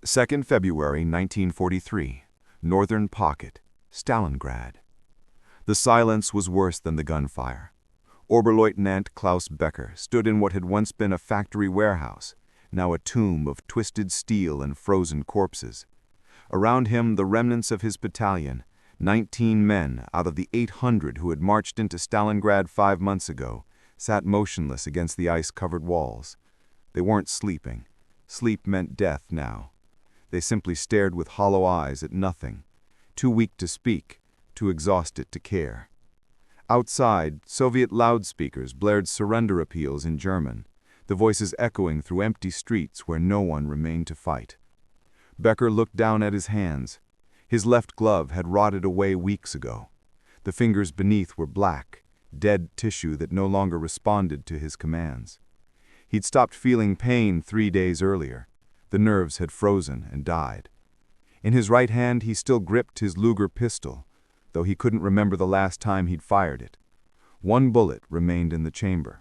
2nd February 1943, Northern Pocket, Stalingrad. The silence was worse than the gunfire. Oberleutnant Klaus Becker stood in what had once been a factory warehouse, now a tomb of twisted steel and frozen corpses. Around him, the remnants of his battalion, 19 men out of the 800 who had marched into Stalingrad 5 months ago, sat motionless against the ice-covered walls. They weren't sleeping. Sleep meant death now. They simply stared with hollow eyes at nothing, too weak to speak, too exhausted to care. Outside, Soviet loudspeakers blared surrender appeals in German, the voices echoing through empty streets where no one remained to fight. Becker looked down at his hands. His left glove had rotted away weeks ago. The fingers beneath were black, dead tissue that no longer responded to his commands. He'd stopped feeling pain 3 days earlier. The nerves had frozen and died. In his right hand he still gripped his Luger pistol, though he couldn't remember the last time he'd fired it. 1 bullet remained in the chamber.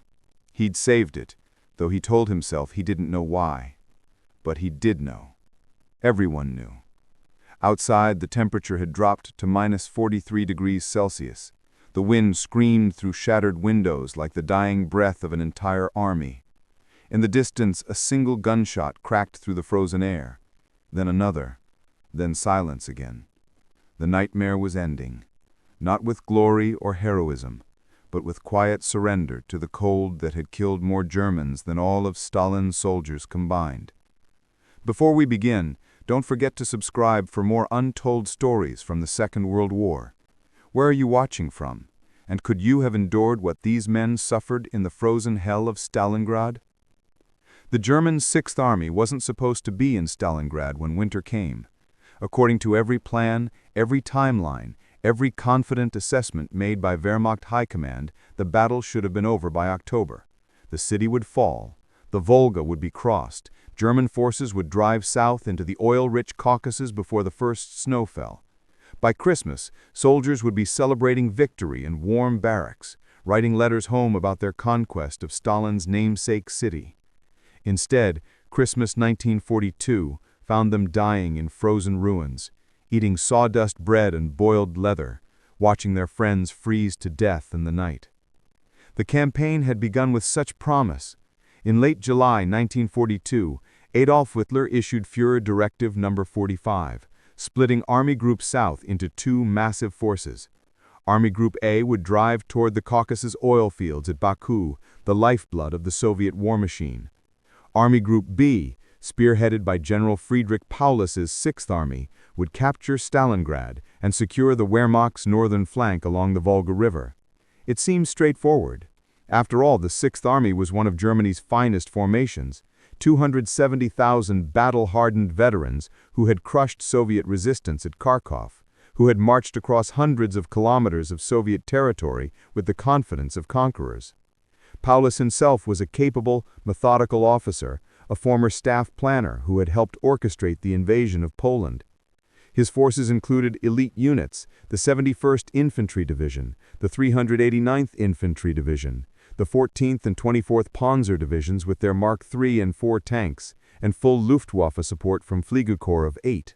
He'd saved it, though he told himself he didn't know why. But he did know. Everyone knew. Outside, the temperature had dropped to -43 degrees Celsius. The wind screamed through shattered windows like the dying breath of an entire army. In the distance, a single gunshot cracked through the frozen air. Then another. Then silence again. The nightmare was ending. Not with glory or heroism, but with quiet surrender to the cold that had killed more Germans than all of Stalin's soldiers combined. Before we begin, don't forget to subscribe for more untold stories from the Second World War. Where are you watching from? And could you have endured what these men suffered in the frozen hell of Stalingrad? The German Sixth Army wasn't supposed to be in Stalingrad when winter came. According to every plan, every timeline, every confident assessment made by Wehrmacht High Command, the battle should have been over by October. The city would fall. The Volga would be crossed. German forces would drive south into the oil-rich Caucasus before the first snow fell. By Christmas, soldiers would be celebrating victory in warm barracks, writing letters home about their conquest of Stalin's namesake city. Instead, Christmas 1942 found them dying in frozen ruins, eating sawdust bread and boiled leather, watching their friends freeze to death in the night. The campaign had begun with such promise. In late July 1942, Adolf Hitler issued Führer Directive No. 45, splitting Army Group South into 2 massive forces. Army Group A would drive toward the Caucasus oil fields at Baku, the lifeblood of the Soviet war machine. Army Group B, spearheaded by General Friedrich Paulus's Sixth Army, would capture Stalingrad and secure the Wehrmacht's northern flank along the Volga River. It seemed straightforward. After all, the Sixth Army was one of Germany's finest formations, 270,000 battle-hardened veterans who had crushed Soviet resistance at Kharkov, who had marched across hundreds of kilometers of Soviet territory with the confidence of conquerors. Paulus himself was a capable, methodical officer, a former staff planner who had helped orchestrate the invasion of Poland. His forces included elite units, the 71st Infantry Division, the 389th Infantry Division, the 14th and 24th Panzer Divisions with their Mark III and IV tanks, and full Luftwaffe support from Fliegerkorps of 8.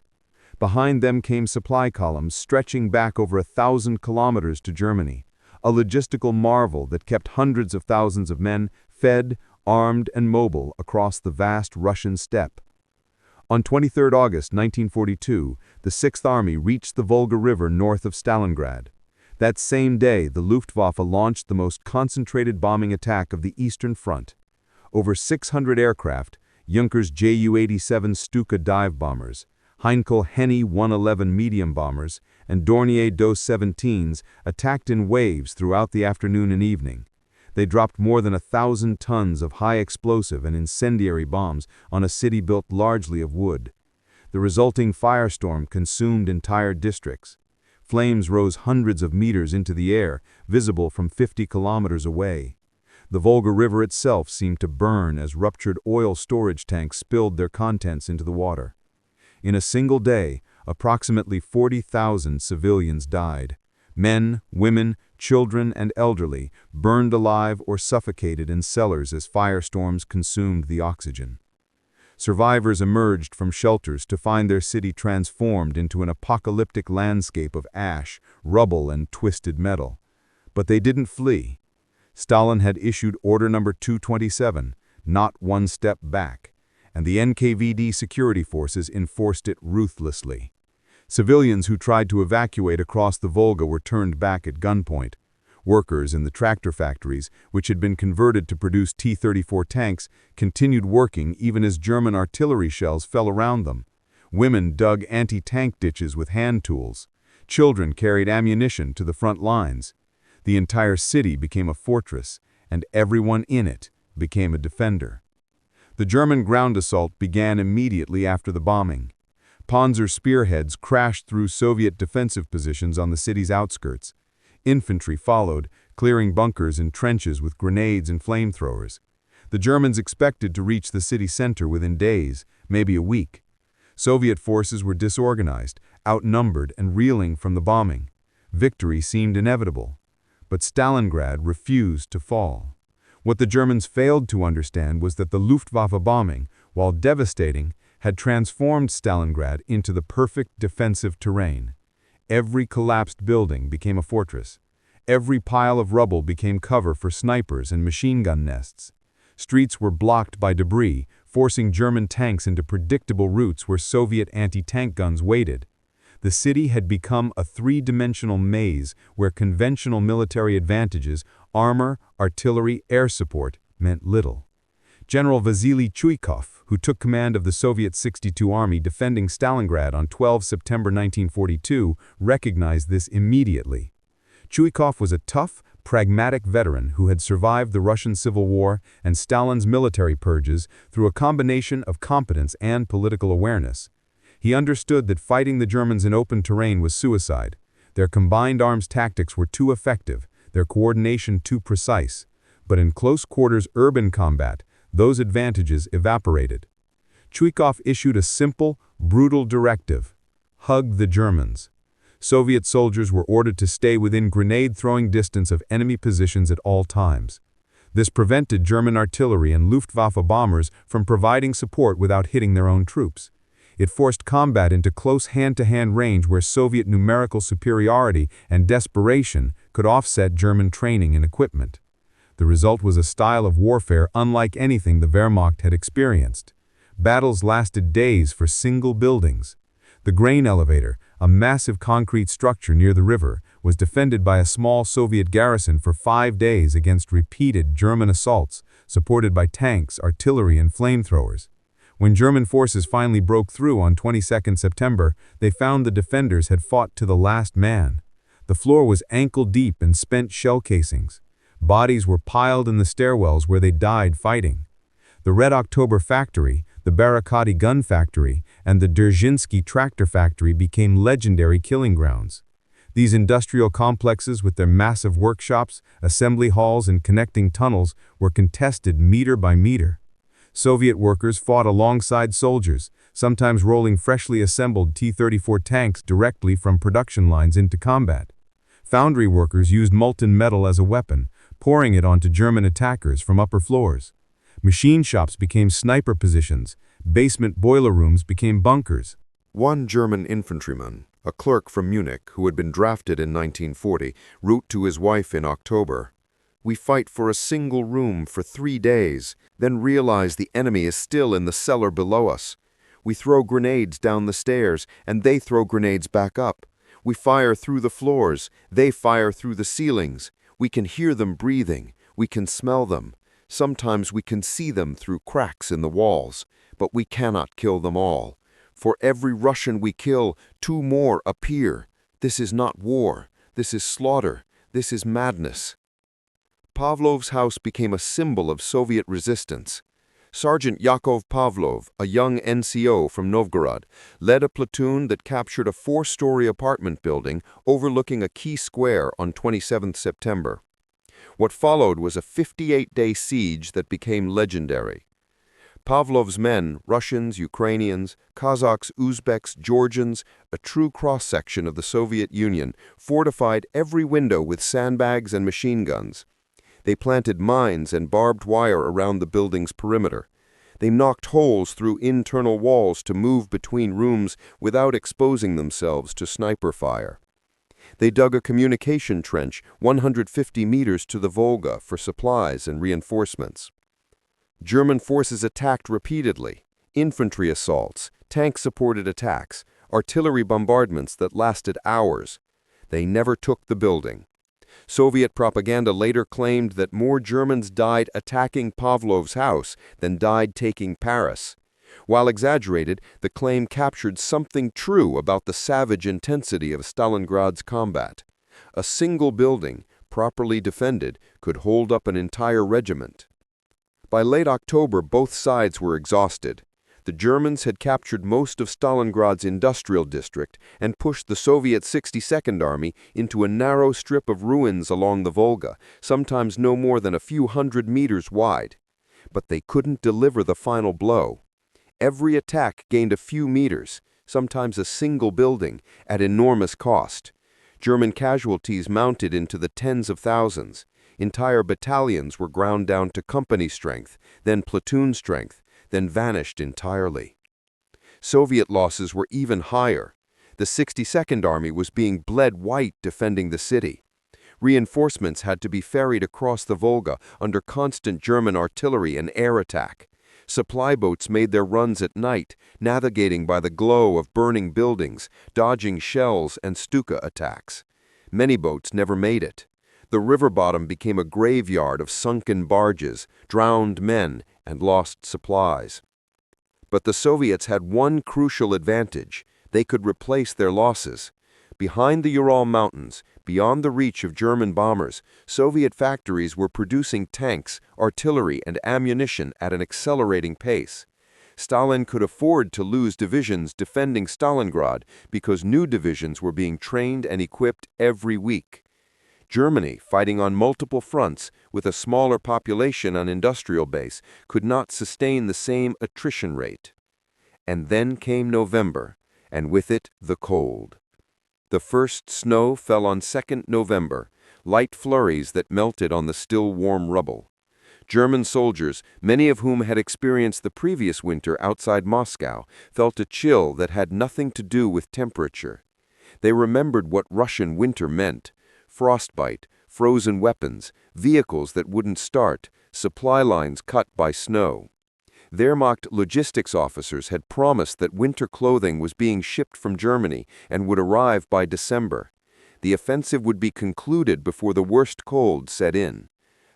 Behind them came supply columns stretching back over 1,000 kilometers to Germany, a logistical marvel that kept hundreds of thousands of men fed, armed, and mobile across the vast Russian steppe. On 23 August 1942, the Sixth Army reached the Volga River north of Stalingrad. That same day, the Luftwaffe launched the most concentrated bombing attack of the Eastern Front. Over 600 aircraft, Junkers Ju-87 Stuka dive bombers, Heinkel Henny 111 medium bombers, and Dornier Do-17s attacked in waves throughout the afternoon and evening. They dropped more than 1,000 tons of high explosive and incendiary bombs on a city built largely of wood. The resulting firestorm consumed entire districts. Flames rose hundreds of meters into the air, visible from 50 kilometers away. The Volga River itself seemed to burn as ruptured oil storage tanks spilled their contents into the water. In a single day, approximately 40,000 civilians died. Men, women, children, and elderly burned alive or suffocated in cellars as firestorms consumed the oxygen. Survivors emerged from shelters to find their city transformed into an apocalyptic landscape of ash, rubble, and twisted metal. But they didn't flee. Stalin had issued Order Number 227, not one step back, and the NKVD security forces enforced it ruthlessly. Civilians who tried to evacuate across the Volga were turned back at gunpoint. Workers in the tractor factories, which had been converted to produce T-34 tanks, continued working even as German artillery shells fell around them. Women dug anti-tank ditches with hand tools. Children carried ammunition to the front lines. The entire city became a fortress, and everyone in it became a defender. The German ground assault began immediately after the bombing. Panzer spearheads crashed through Soviet defensive positions on the city's outskirts. Infantry followed, clearing bunkers and trenches with grenades and flamethrowers. The Germans expected to reach the city center within days, maybe a week. Soviet forces were disorganized, outnumbered, and reeling from the bombing. Victory seemed inevitable. But Stalingrad refused to fall. What the Germans failed to understand was that the Luftwaffe bombing, while devastating, had transformed Stalingrad into the perfect defensive terrain. Every collapsed building became a fortress. Every pile of rubble became cover for snipers and machine gun nests. Streets were blocked by debris, forcing German tanks into predictable routes where Soviet anti-tank guns waited. The city had become a three-dimensional maze where conventional military advantages, armor, artillery, air support, meant little. General Vasily Chuikov, who took command of the Soviet 62 Army defending Stalingrad on 12 September 1942, recognized this immediately. Chuikov was a tough, pragmatic veteran who had survived the Russian Civil War and Stalin's military purges through a combination of competence and political awareness. He understood that fighting the Germans in open terrain was suicide. Their combined arms tactics were too effective, their coordination too precise. But in close-quarters urban combat, those advantages evaporated. Chuikov issued a simple, brutal directive: hug the Germans. Soviet soldiers were ordered to stay within grenade-throwing distance of enemy positions at all times. This prevented German artillery and Luftwaffe bombers from providing support without hitting their own troops. It forced combat into close hand-to-hand range where Soviet numerical superiority and desperation could offset German training and equipment. The result was a style of warfare unlike anything the Wehrmacht had experienced. Battles lasted days for single buildings. The grain elevator, a massive concrete structure near the river, was defended by a small Soviet garrison for 5 days against repeated German assaults, supported by tanks, artillery, and flamethrowers. When German forces finally broke through on 22 September, they found the defenders had fought to the last man. The floor was ankle-deep in spent shell casings. Bodies were piled in the stairwells where they died fighting. The Red October factory, the Barakati gun factory, and the Dzerzhinsky tractor factory became legendary killing grounds. These industrial complexes with their massive workshops, assembly halls, and connecting tunnels were contested meter by meter. Soviet workers fought alongside soldiers, sometimes rolling freshly assembled T-34 tanks directly from production lines into combat. Foundry workers used molten metal as a weapon, pouring it onto German attackers from upper floors. Machine shops became sniper positions. Basement boiler rooms became bunkers. One German infantryman, a clerk from Munich who had been drafted in 1940, wrote to his wife in October, "We fight for a single room for 3 days, then realize the enemy is still in the cellar below us. We throw grenades down the stairs, and they throw grenades back up. We fire through the floors, they fire through the ceilings. We can hear them breathing, we can smell them. Sometimes we can see them through cracks in the walls, but we cannot kill them all. For every Russian we kill, 2 more appear. This is not war, this is slaughter, this is madness." Pavlov's house became a symbol of Soviet resistance. Sergeant Yakov Pavlov, a young NCO from Novgorod, led a platoon that captured a 4-story apartment building overlooking a key square on 27 September. What followed was a 58-day siege that became legendary. Pavlov's men, Russians, Ukrainians, Kazakhs, Uzbeks, Georgians, a true cross-section of the Soviet Union, fortified every window with sandbags and machine guns. They planted mines and barbed wire around the building's perimeter. They knocked holes through internal walls to move between rooms without exposing themselves to sniper fire. They dug a communication trench 150 meters to the Volga for supplies and reinforcements. German forces attacked repeatedly: infantry assaults, tank-supported attacks, artillery bombardments that lasted hours. They never took the building. Soviet propaganda later claimed that more Germans died attacking Pavlov's house than died taking Paris. While exaggerated, the claim captured something true about the savage intensity of Stalingrad's combat. A single building, properly defended, could hold up an entire regiment. By late October, both sides were exhausted. The Germans had captured most of Stalingrad's industrial district and pushed the Soviet 62nd Army into a narrow strip of ruins along the Volga, sometimes no more than a few hundred meters wide. But they couldn't deliver the final blow. Every attack gained a few meters, sometimes a single building, at enormous cost. German casualties mounted into the tens of thousands. Entire battalions were ground down to company strength, then platoon strength, then vanished entirely. Soviet losses were even higher. The 62nd Army was being bled white defending the city. Reinforcements had to be ferried across the Volga under constant German artillery and air attack. Supply boats made their runs at night, navigating by the glow of burning buildings, dodging shells and Stuka attacks. Many boats never made it. The river bottom became a graveyard of sunken barges, drowned men, and lost supplies. But the Soviets had one crucial advantage: they could replace their losses. Behind the Ural Mountains, beyond the reach of German bombers, Soviet factories were producing tanks, artillery, and ammunition at an accelerating pace. Stalin could afford to lose divisions defending Stalingrad because new divisions were being trained and equipped every week. Germany, fighting on multiple fronts with a smaller population and industrial base, could not sustain the same attrition rate. And then came November, and with it the cold. The first snow fell on 2nd November, light flurries that melted on the still warm rubble. German soldiers, many of whom had experienced the previous winter outside Moscow, felt a chill that had nothing to do with temperature. They remembered what Russian winter meant: frostbite, frozen weapons, vehicles that wouldn't start, supply lines cut by snow. Wehrmacht logistics officers had promised that winter clothing was being shipped from Germany and would arrive by December. The offensive would be concluded before the worst cold set in.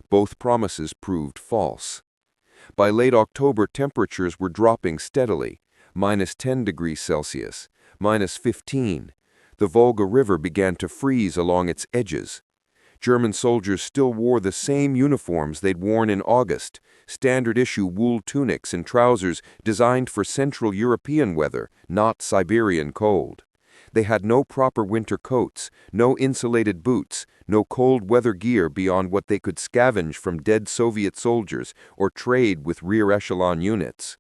Both promises proved false. By late October, temperatures were dropping steadily: -10 degrees Celsius, -15. The Volga River began to freeze along its edges. German soldiers still wore the same uniforms they'd worn in August, standard-issue wool tunics and trousers designed for Central European weather, not Siberian cold. They had no proper winter coats, no insulated boots, no cold weather gear beyond what they could scavenge from dead Soviet soldiers or trade with rear echelon units.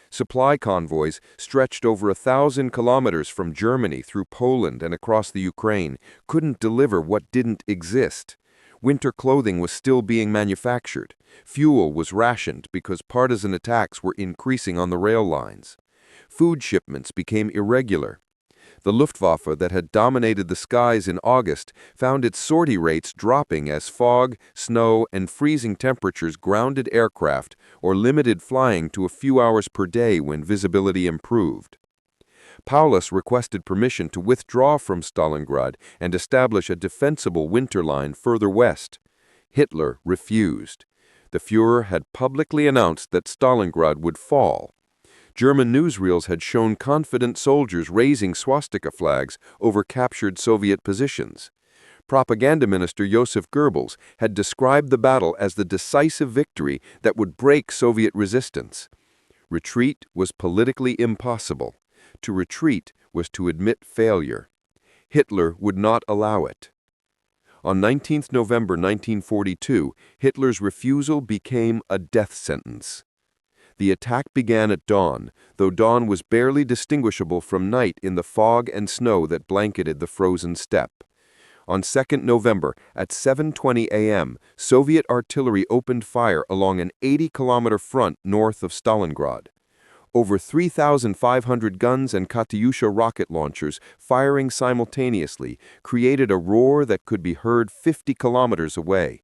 Supply convoys stretched over 1,000 kilometers from Germany through Poland and across the Ukraine couldn't deliver what didn't exist. Winter clothing was still being manufactured. Fuel was rationed because partisan attacks were increasing on the rail lines. Food shipments became irregular. The Luftwaffe that had dominated the skies in August found its sortie rates dropping as fog, snow, and freezing temperatures grounded aircraft or limited flying to a few hours per day when visibility improved. Paulus requested permission to withdraw from Stalingrad and establish a defensible winter line further west. Hitler refused. The Führer had publicly announced that Stalingrad would fall. German newsreels had shown confident soldiers raising swastika flags over captured Soviet positions. Propaganda Minister Joseph Goebbels had described the battle as the decisive victory that would break Soviet resistance. Retreat was politically impossible. To retreat was to admit failure. Hitler would not allow it. On 19 November 1942, Hitler's refusal became a death sentence. The attack began at dawn, though dawn was barely distinguishable from night in the fog and snow that blanketed the frozen steppe. On 2nd November, at 7:20 a.m., Soviet artillery opened fire along an 80-kilometer front north of Stalingrad. Over 3,500 guns and Katyusha rocket launchers firing simultaneously created a roar that could be heard 50 kilometers away.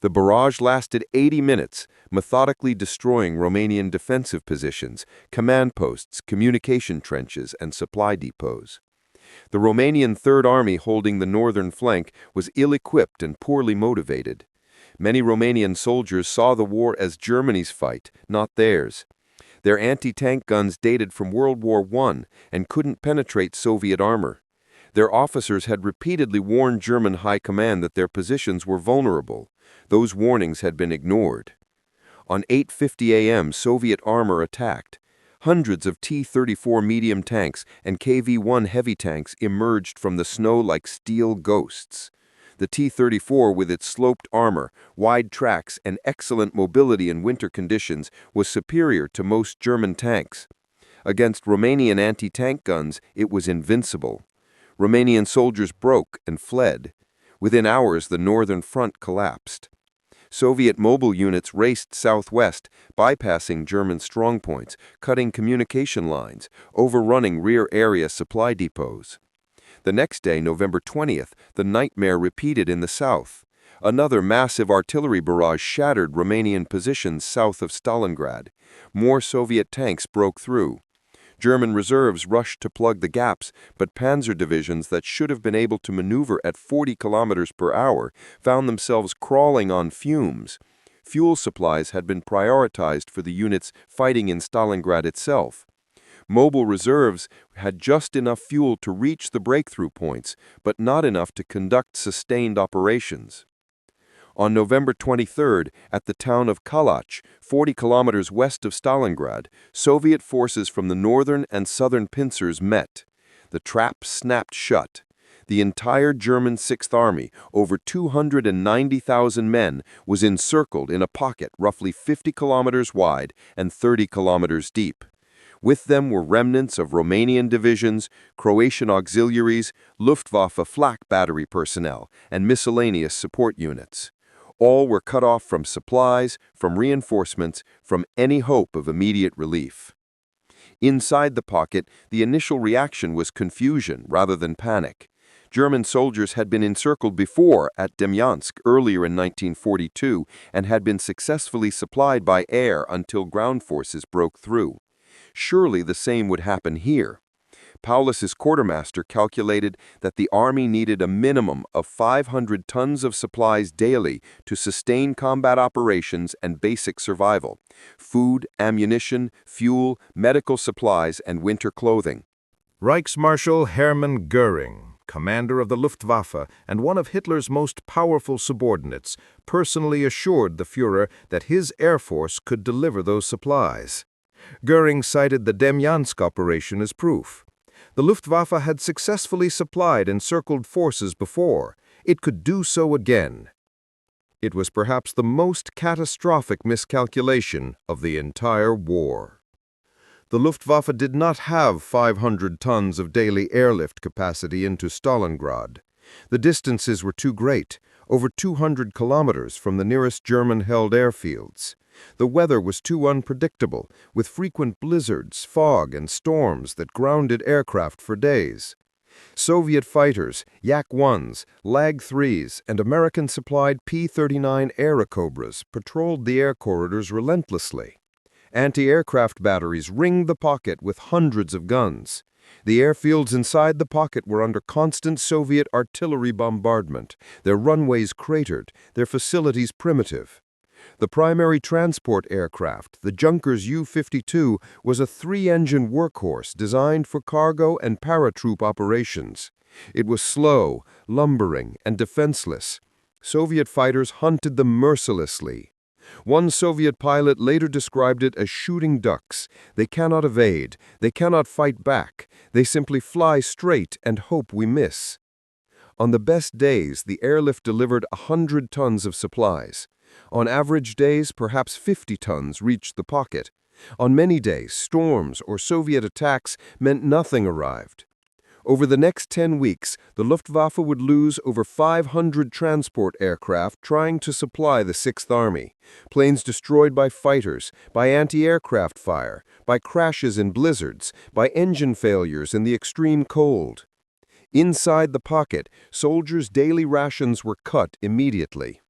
The barrage lasted 80 minutes, methodically destroying Romanian defensive positions, command posts, communication trenches, and supply depots. The Romanian Third Army holding the northern flank was ill-equipped and poorly motivated. Many Romanian soldiers saw the war as Germany's fight, not theirs. Their anti-tank guns dated from World War I and couldn't penetrate Soviet armor. Their officers had repeatedly warned German high command that their positions were vulnerable. Those warnings had been ignored. On 8:50 a.m., Soviet armor attacked. Hundreds of T-34 medium tanks and KV-1 heavy tanks emerged from the snow like steel ghosts. The T-34, with its sloped armor, wide tracks, and excellent mobility in winter conditions, was superior to most German tanks. Against Romanian anti-tank guns, it was invincible. Romanian soldiers broke and fled. Within hours, the northern front collapsed. Soviet mobile units raced southwest, bypassing German strongpoints, cutting communication lines, overrunning rear-area supply depots. The next day, November 20th, the nightmare repeated in the south. Another massive artillery barrage shattered Romanian positions south of Stalingrad. More Soviet tanks broke through. German reserves rushed to plug the gaps, but panzer divisions that should have been able to maneuver at 40 kilometers per hour found themselves crawling on fumes. Fuel supplies had been prioritized for the units fighting in Stalingrad itself. Mobile reserves had just enough fuel to reach the breakthrough points, but not enough to conduct sustained operations. On November 23rd, at the town of Kalach, 40 kilometers west of Stalingrad, Soviet forces from the northern and southern pincers met. The trap snapped shut. The entire German Sixth Army, over 290,000 men, was encircled in a pocket roughly 50 kilometers wide and 30 kilometers deep. With them were remnants of Romanian divisions, Croatian auxiliaries, Luftwaffe flak battery personnel, and miscellaneous support units. All were cut off from supplies, from reinforcements, from any hope of immediate relief. Inside the pocket, the initial reaction was confusion rather than panic. German soldiers had been encircled before at Demyansk earlier in 1942 and had been successfully supplied by air until ground forces broke through. Surely the same would happen here. Paulus's quartermaster calculated that the army needed a minimum of 500 tons of supplies daily to sustain combat operations and basic survival: food, ammunition, fuel, medical supplies, and winter clothing. Reichsmarschall Hermann Göring, commander of the Luftwaffe and one of Hitler's most powerful subordinates, personally assured the Führer that his air force could deliver those supplies. Göring cited the Demyansk operation as proof. The Luftwaffe had successfully supplied encircled forces before. It could do so again. It was perhaps the most catastrophic miscalculation of the entire war. The Luftwaffe did not have 500 tons of daily airlift capacity into Stalingrad. The distances were too great, over 200 kilometers from the nearest German-held airfields. The weather was too unpredictable, with frequent blizzards, fog, and storms that grounded aircraft for days. Soviet fighters, Yak-1s, Lag-3s, and American-supplied P-39 Airacobras patrolled the air corridors relentlessly. Anti-aircraft batteries ringed the pocket with hundreds of guns. The airfields inside the pocket were under constant Soviet artillery bombardment, their runways cratered, their facilities primitive. The primary transport aircraft, the Junkers U-52, was a three-engine workhorse designed for cargo and paratroop operations. It was slow, lumbering, and defenseless. Soviet fighters hunted them mercilessly. One Soviet pilot later described it as shooting ducks. They cannot evade, they cannot fight back, they simply fly straight and hope we miss. On the best days, the airlift delivered 100 tons of supplies. On average days, perhaps 50 tons reached the pocket. On many days, storms or Soviet attacks meant nothing arrived. Over the next 10 weeks, the Luftwaffe would lose over 500 transport aircraft trying to supply the Sixth Army. Planes destroyed by fighters, by anti-aircraft fire, by crashes in blizzards, by engine failures in the extreme cold. Inside the pocket, soldiers' daily rations were cut immediately.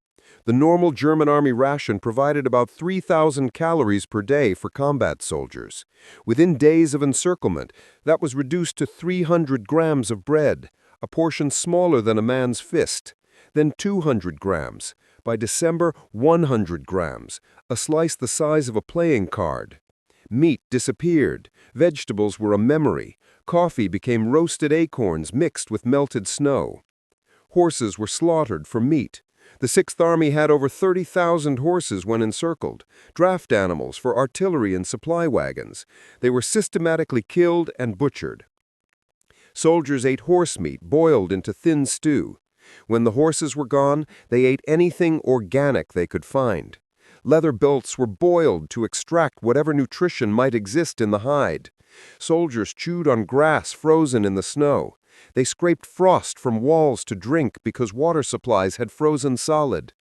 The normal German Army ration provided about 3,000 calories per day for combat soldiers. Within days of encirclement, that was reduced to 300 grams of bread, a portion smaller than a man's fist. Then 200 grams. By December, 100 grams, a slice the size of a playing card. Meat disappeared. Vegetables were a memory. Coffee became roasted acorns mixed with melted snow. Horses were slaughtered for meat. The Sixth Army had over 30,000 horses when encircled, draft animals for artillery and supply wagons. They were systematically killed and butchered. Soldiers ate horse meat boiled into thin stew. When the horses were gone, they ate anything organic they could find. Leather belts were boiled to extract whatever nutrition might exist in the hide. Soldiers chewed on grass frozen in the snow. They scraped frost from walls to drink because water supplies had frozen solid.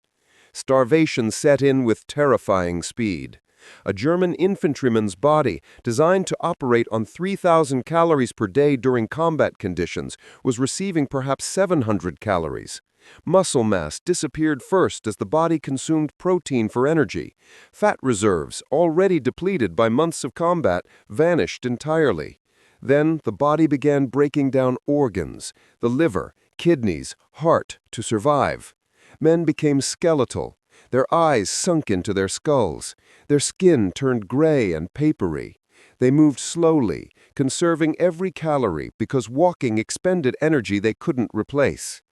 Starvation set in with terrifying speed. A German infantryman's body, designed to operate on 3,000 calories per day during combat conditions, was receiving perhaps 700 calories. Muscle mass disappeared first as the body consumed protein for energy. Fat reserves, already depleted by months of combat, vanished entirely. Then the body began breaking down organs, the liver, kidneys, heart, to survive. Men became skeletal. Their eyes sunk into their skulls. Their skin turned gray and papery. They moved slowly, conserving every calorie because walking expended energy they couldn't replace.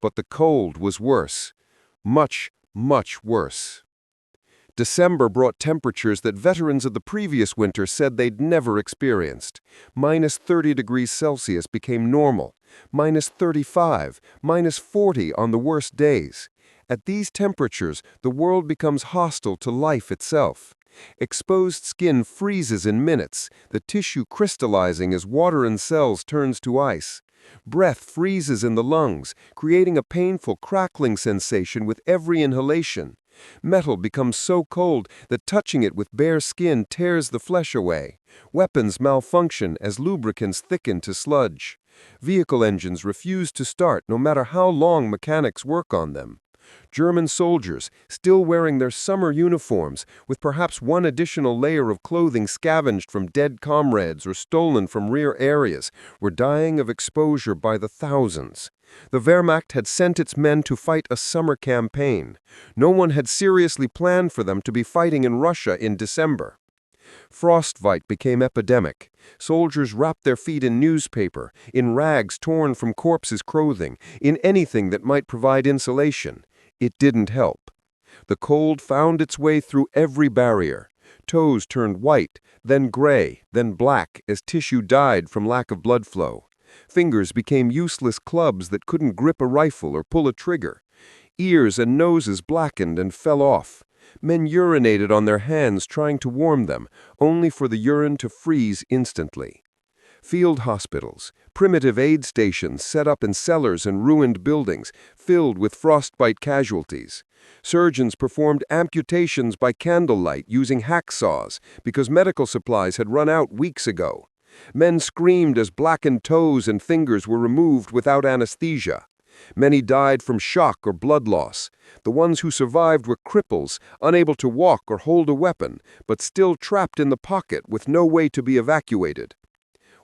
But the cold was worse. Much, much worse. December brought temperatures that veterans of the previous winter said they'd never experienced. Minus 30 degrees Celsius became normal. Minus 35, minus 40 on the worst days. At these temperatures, the world becomes hostile to life itself. Exposed skin freezes in minutes, the tissue crystallizing as water in cells turns to ice. Breath freezes in the lungs, creating a painful crackling sensation with every inhalation. Metal becomes so cold that touching it with bare skin tears the flesh away. Weapons malfunction as lubricants thicken to sludge. Vehicle engines refuse to start no matter how long mechanics work on them. German soldiers, still wearing their summer uniforms, with perhaps one additional layer of clothing scavenged from dead comrades or stolen from rear areas, were dying of exposure by the thousands. The Wehrmacht had sent its men to fight a summer campaign. No one had seriously planned for them to be fighting in Russia in December. Frostbite became epidemic. Soldiers wrapped their feet in newspaper, in rags torn from corpses' clothing, in anything that might provide insulation. It didn't help. The cold found its way through every barrier. Toes turned white, then gray, then black as tissue died from lack of blood flow. Fingers became useless clubs that couldn't grip a rifle or pull a trigger. Ears and noses blackened and fell off. Men urinated on their hands trying to warm them, only for the urine to freeze instantly. Field hospitals, primitive aid stations set up in cellars and ruined buildings, filled with frostbite casualties. Surgeons performed amputations by candlelight using hacksaws because medical supplies had run out weeks ago. Men screamed as blackened toes and fingers were removed without anesthesia. Many died from shock or blood loss. The ones who survived were cripples, unable to walk or hold a weapon, but still trapped in the pocket with no way to be evacuated.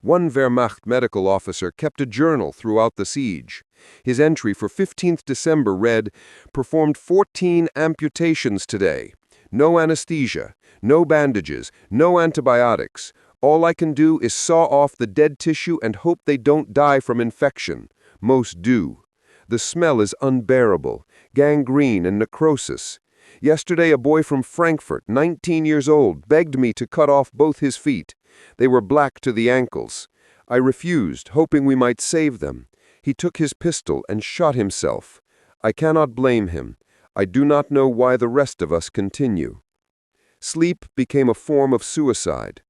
One Wehrmacht medical officer kept a journal throughout the siege. His entry for 15th December read, "Performed 14 amputations today. No anesthesia, no bandages, no antibiotics. All I can do is saw off the dead tissue and hope they don't die from infection. Most do. The smell is unbearable, gangrene and necrosis. Yesterday a boy from Frankfurt, 19 years old, begged me to cut off both his feet. They were black to the ankles. I refused, hoping we might save them. He took his pistol and shot himself. I cannot blame him. I do not know why the rest of us continue." Sleep became a form of suicide.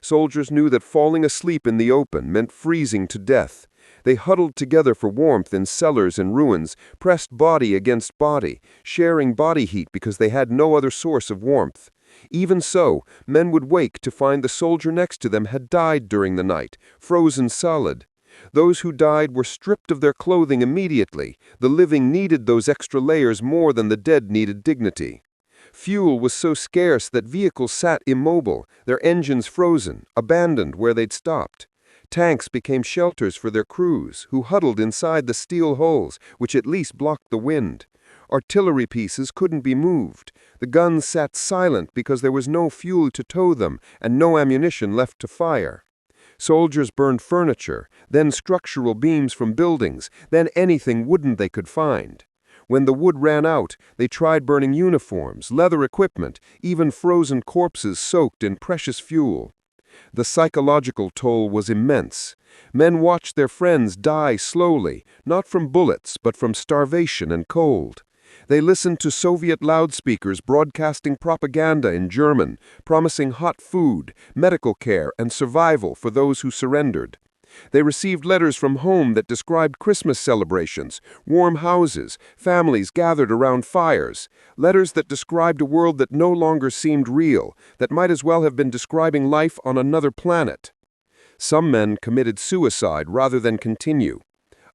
Soldiers knew that falling asleep in the open meant freezing to death. They huddled together for warmth in cellars and ruins, pressed body against body, sharing body heat because they had no other source of warmth. Even so, men would wake to find the soldier next to them had died during the night, frozen solid. Those who died were stripped of their clothing immediately. The living needed those extra layers more than the dead needed dignity. Fuel was so scarce that vehicles sat immobile, their engines frozen, abandoned where they'd stopped. Tanks became shelters for their crews, who huddled inside the steel holes, which at least blocked the wind. Artillery pieces couldn't be moved. The guns sat silent because there was no fuel to tow them and no ammunition left to fire. Soldiers burned furniture, then structural beams from buildings, then anything wooden they could find. When the wood ran out, they tried burning uniforms, leather equipment, even frozen corpses soaked in precious fuel. The psychological toll was immense. Men watched their friends die slowly, not from bullets, but from starvation and cold. They listened to Soviet loudspeakers broadcasting propaganda in German, promising hot food, medical care, and survival for those who surrendered. They received letters from home that described Christmas celebrations, warm houses, families gathered around fires, letters that described a world that no longer seemed real, that might as well have been describing life on another planet. Some men committed suicide rather than continue.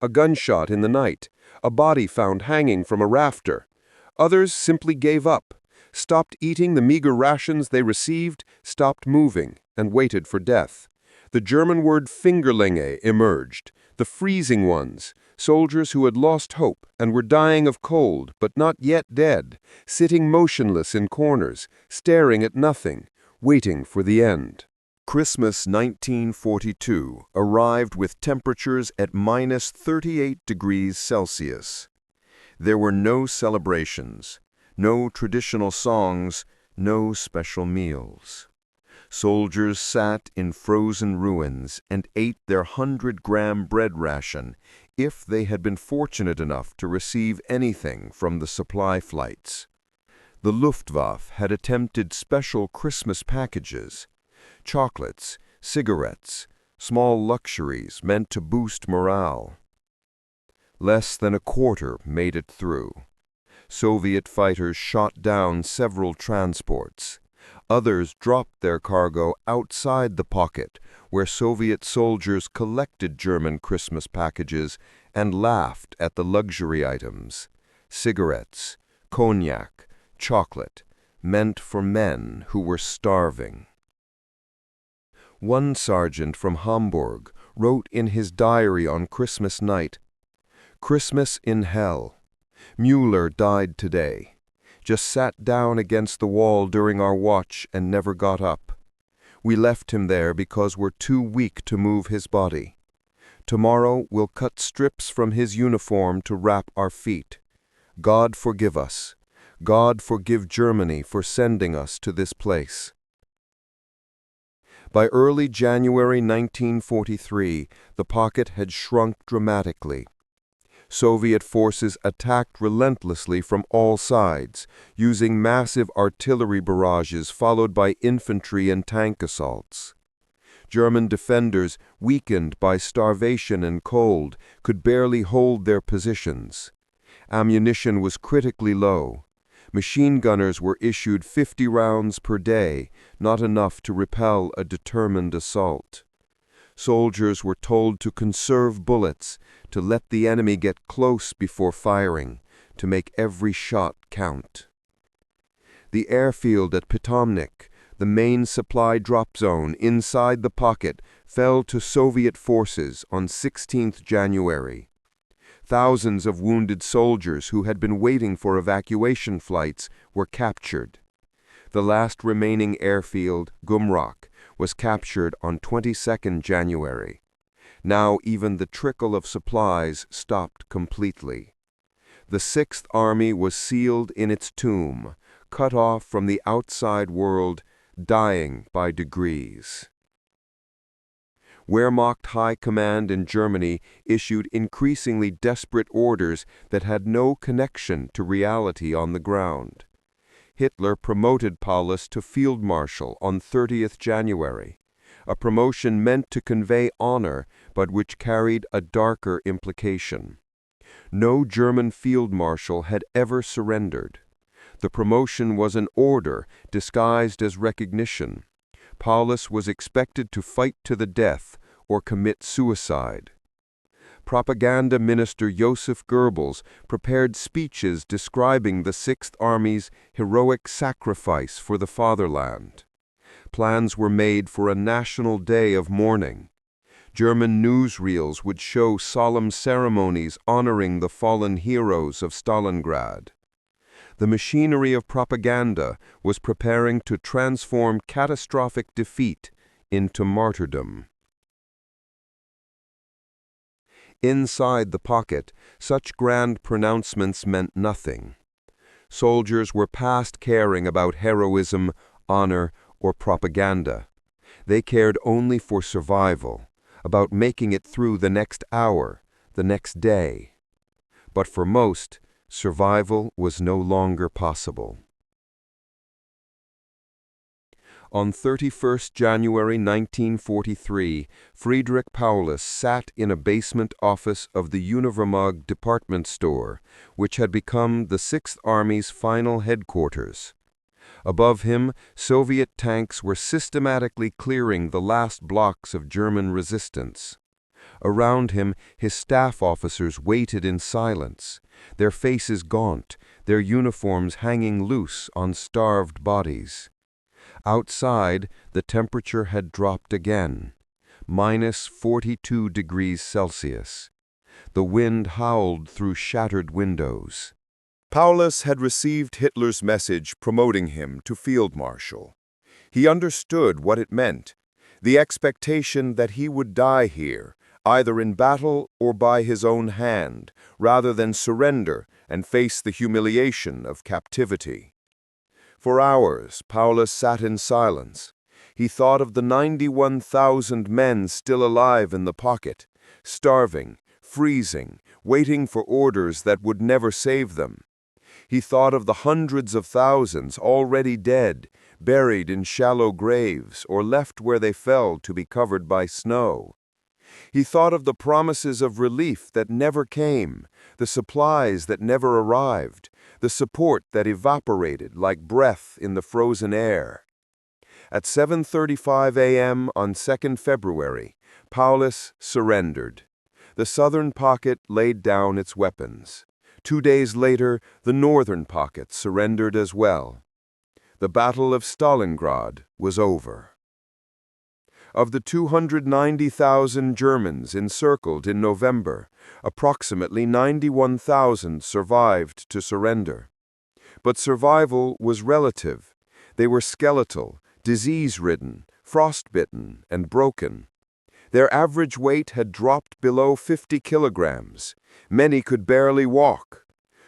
A gunshot in the night, a body found hanging from a rafter. Others simply gave up, stopped eating the meager rations they received, stopped moving, and waited for death. The German word Fingerlinge emerged, the freezing ones, soldiers who had lost hope and were dying of cold but not yet dead, sitting motionless in corners, staring at nothing, waiting for the end. Christmas 1942 arrived with temperatures at minus 38 degrees Celsius. There were no celebrations, no traditional songs, no special meals. Soldiers sat in frozen ruins and ate their 100-gram bread ration if they had been fortunate enough to receive anything from the supply flights. The Luftwaffe had attempted special Christmas packages, chocolates, cigarettes, small luxuries meant to boost morale. Less than a quarter made it through. Soviet fighters shot down several transports. Others dropped their cargo outside the pocket, where Soviet soldiers collected German Christmas packages and laughed at the luxury items, cigarettes, cognac, chocolate, meant for men who were starving. One sergeant from Hamburg wrote in his diary on Christmas night, "Christmas in hell. Müller died today. Just sat down against the wall during our watch and never got up. We left him there because we're too weak to move his body. Tomorrow we'll cut strips from his uniform to wrap our feet. God forgive us. God forgive Germany for sending us to this place." By early January 1943, the pocket had shrunk dramatically. Soviet forces attacked relentlessly from all sides, using massive artillery barrages followed by infantry and tank assaults. German defenders, weakened by starvation and cold, could barely hold their positions. Ammunition was critically low. Machine gunners were issued 50 rounds per day, not enough to repel a determined assault. Soldiers were told to conserve bullets, to let the enemy get close before firing, to make every shot count. The airfield at Pitomnik, the main supply drop zone inside the pocket, fell to Soviet forces on 16th January. Thousands of wounded soldiers who had been waiting for evacuation flights were captured. The last remaining airfield, Gumrak, was captured on 22nd January. Now even the trickle of supplies stopped completely. The Sixth Army was sealed in its tomb, cut off from the outside world, dying by degrees. Wehrmacht High Command in Germany issued increasingly desperate orders that had no connection to reality on the ground. Hitler promoted Paulus to Field Marshal on 30th January. a promotion meant to convey honor but which carried a darker implication. No German field marshal had ever surrendered. The promotion was an order disguised as recognition. Paulus was expected to fight to the death or commit suicide. Propaganda Minister Joseph Goebbels prepared speeches describing the Sixth Army's heroic sacrifice for the fatherland. Plans were made for a national day of mourning. German newsreels would show solemn ceremonies honoring the fallen heroes of Stalingrad. The machinery of propaganda was preparing to transform catastrophic defeat into martyrdom. Inside the pocket, such grand pronouncements meant nothing. Soldiers were past caring about heroism, honor, or propaganda. They cared only for survival, about making it through the next hour, the next day. But for most, survival was no longer possible. On 31st January 1943, Friedrich Paulus sat in a basement office of the Univermag department store, which had become the Sixth Army's final headquarters. Above him, Soviet tanks were systematically clearing the last blocks of German resistance. Around him, his staff officers waited in silence, their faces gaunt, their uniforms hanging loose on starved bodies. Outside, the temperature had dropped again, -42 degrees Celsius. The wind howled through shattered windows. Paulus had received Hitler's message promoting him to field marshal. He understood what it meant, the expectation that he would die here, either in battle or by his own hand, rather than surrender and face the humiliation of captivity. For hours, Paulus sat in silence. He thought of the 91,000 men still alive in the pocket, starving, freezing, waiting for orders that would never save them. He thought of the hundreds of thousands already dead, buried in shallow graves or left where they fell to be covered by snow. He thought of the promises of relief that never came, the supplies that never arrived, the support that evaporated like breath in the frozen air. At 7:35 a.m. on 2nd February, Paulus surrendered. The southern pocket laid down its weapons. 2 days later, the northern pocket surrendered as well. The Battle of Stalingrad was over. Of the 290,000 Germans encircled in November, approximately 91,000 survived to surrender. But survival was relative. They were skeletal, disease-ridden, frostbitten, and broken. Their average weight had dropped below 50 kilograms. Many could barely walk.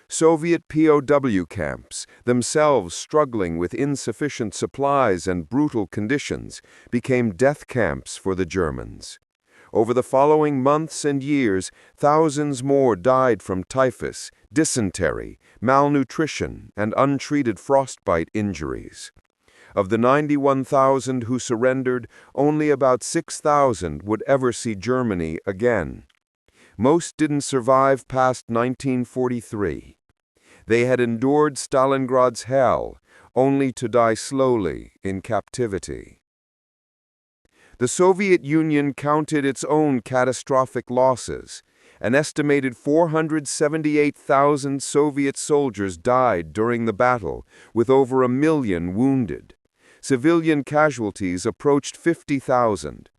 Soviet POW camps, themselves struggling with insufficient supplies and brutal conditions, became death camps for the Germans. Over the following months and years, thousands more died from typhus, dysentery, malnutrition, and untreated frostbite injuries. Of the 91,000 who surrendered, only about 6,000 would ever see Germany again. Most didn't survive past 1943. They had endured Stalingrad's hell, only to die slowly in captivity. The Soviet Union counted its own catastrophic losses. An estimated 478,000 Soviet soldiers died during the battle, with over 1 million wounded. Civilian casualties approached 50,000.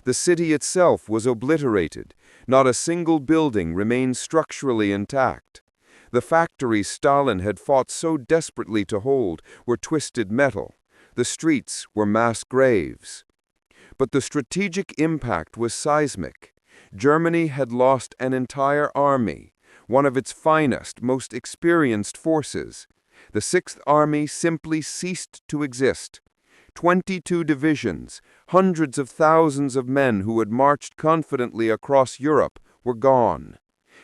The city itself was obliterated. Not a single building remained structurally intact. The factories Stalin had fought so desperately to hold were twisted metal. The streets were mass graves. But the strategic impact was seismic. Germany had lost an entire army, one of its finest, most experienced forces. The Sixth Army simply ceased to exist. 22 divisions, hundreds of thousands of men who had marched confidently across Europe, were gone.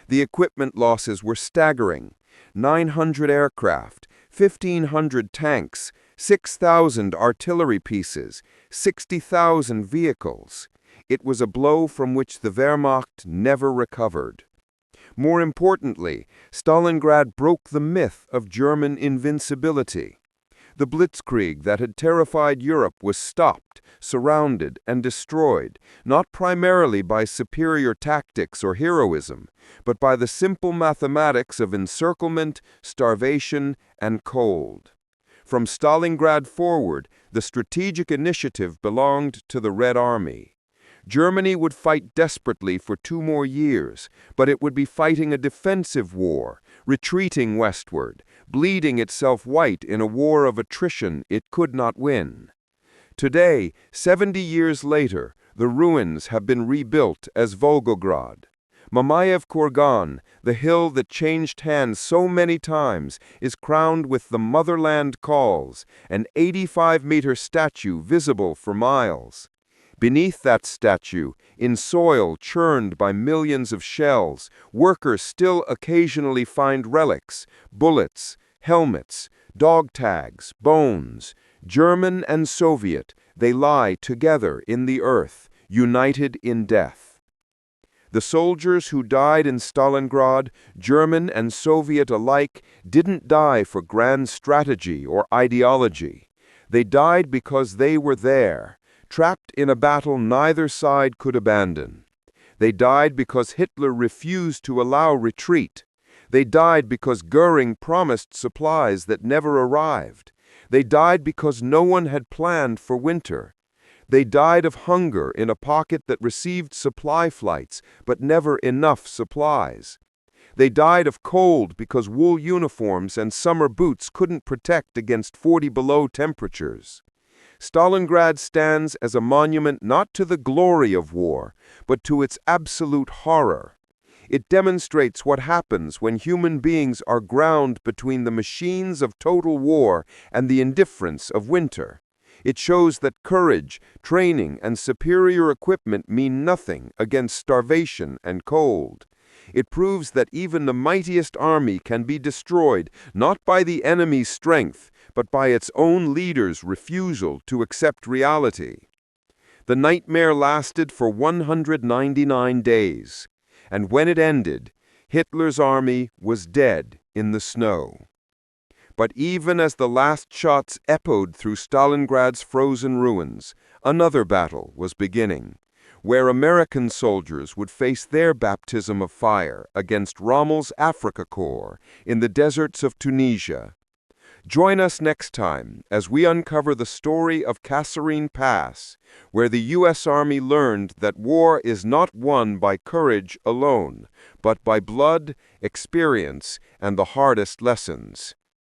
The equipment losses were staggering. 900 aircraft, 1,500 tanks, 6,000 artillery pieces, 60,000 vehicles. It was a blow from which the Wehrmacht never recovered. More importantly, Stalingrad broke the myth of German invincibility. The blitzkrieg that had terrified Europe was stopped, surrounded, and destroyed, not primarily by superior tactics or heroism, but by the simple mathematics of encirclement, starvation, and cold. From Stalingrad forward, the strategic initiative belonged to the Red Army. Germany would fight desperately for 2 more years, but it would be fighting a defensive war, retreating westward, bleeding itself white in a war of attrition it could not win. Today, 70 years later, the ruins have been rebuilt as Volgograd. Mamayev Kurgan, the hill that changed hands so many times, is crowned with the Motherland Calls, an 85-meter statue visible for miles. Beneath that statue, in soil churned by millions of shells, workers still occasionally find relics, bullets, helmets, dog tags, bones. German and Soviet, they lie together in the earth, united in death. The soldiers who died in Stalingrad, German and Soviet alike, didn't die for grand strategy or ideology. They died because they were there, trapped in a battle neither side could abandon. They died because Hitler refused to allow retreat. They died because Göring promised supplies that never arrived. They died because no one had planned for winter. They died of hunger in a pocket that received supply flights, but never enough supplies. They died of cold because wool uniforms and summer boots couldn't protect against 40-below temperatures. Stalingrad stands as a monument not to the glory of war, but to its absolute horror. It demonstrates what happens when human beings are ground between the machines of total war and the indifference of winter. It shows that courage, training, and superior equipment mean nothing against starvation and cold. It proves that even the mightiest army can be destroyed not by the enemy's strength, but by its own leader's refusal to accept reality. The nightmare lasted for 199 days, and when it ended, Hitler's army was dead in the snow. But even as the last shots echoed through Stalingrad's frozen ruins, another battle was beginning, where American soldiers would face their baptism of fire against Rommel's Afrika Korps in the deserts of Tunisia. Join us next time as we uncover the story of Kasserine Pass, where the U.S. Army learned that war is not won by courage alone, but by blood, experience, and the hardest lessons.